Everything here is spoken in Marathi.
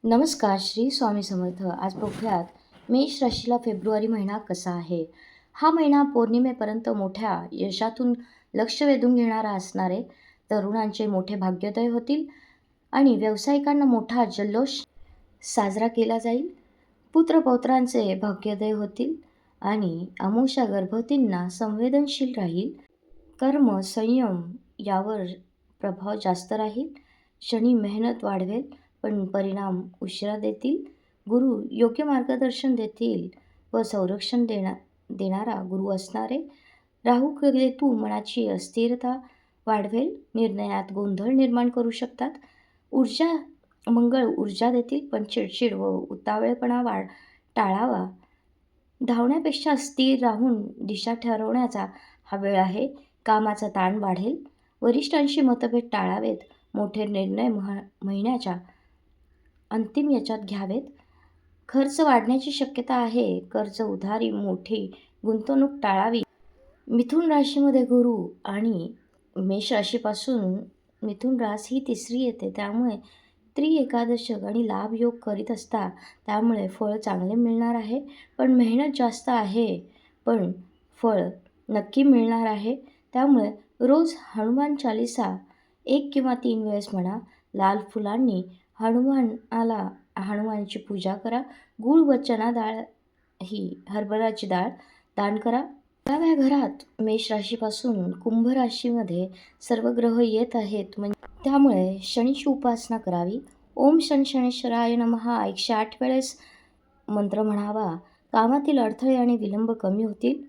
नमस्कार, श्री स्वामी समर्थ. आज बघूयात मेष राशीला फेब्रुवारी महिना कसा आहे. हा महिना पौर्णिमेपर्यंत मोठ्या यशातून लक्ष वेधून घेणारा असणार आहे. तरुणांचे मोठे भाग्योदय होतील आणि व्यावसायिकांना मोठा जल्लोष साजरा केला जाईल. पुत्रपौत्रांचे भाग्योदय होतील आणि अमुष्या गर्भवतींना संवेदनशील राहील. कर्म, संयम यावर प्रभाव जास्त राहील. शनी मेहनत वाढवेल पण परिणाम उशिरा देतील. गुरु योग्य मार्गदर्शन देतील व संरक्षण देणारा गुरु असणारे. राहू केतू मनाची अस्थिरता वाढवेल, निर्णयात गोंधळ निर्माण करू शकतात. मंगळ ऊर्जा देतील पण चिडचिड व उतावळेपणा टाळावा. धावण्यापेक्षा स्थिर राहून दिशा ठरवण्याचा हा वेळ आहे. कामाचा ताण वाढेल. वरिष्ठांशी मतभेद टाळावेत. मोठे निर्णय महिन्याच्या अंतिम याच्यात घ्यावेत. खर्च वाढण्याची शक्यता आहे. कर्ज उधारी मोठी गुंतवणूक टाळावी. मिथुन राशीमध्ये गुरु आणि मेष राशीपासून मिथुन रास ही तिसरी येते, त्यामुळे एकादशक आणि लाभ योग करीत असता, त्यामुळे फळ चांगले मिळणार आहे. पण मेहनत जास्त आहे, पण फळ नक्की मिळणार आहे. त्यामुळे रोज हनुमान चालीसा 1 किंवा 3 वेळेस म्हणा. लाल फुलांनी हनुमानाची पूजा करा. गूळ व चना डाळ ही हरभऱ्याची डाळ दान करा. 11व्या घरात मेष राशीपासून कुंभ राशीमध्ये सर्व ग्रह येत आहेत, त्यामुळे शनीची उपासना करावी. ओम शनेश्वराय नमः 108 वेळेस मंत्र म्हणावा. कामातील अडथळे आणि विलंब कमी होतील.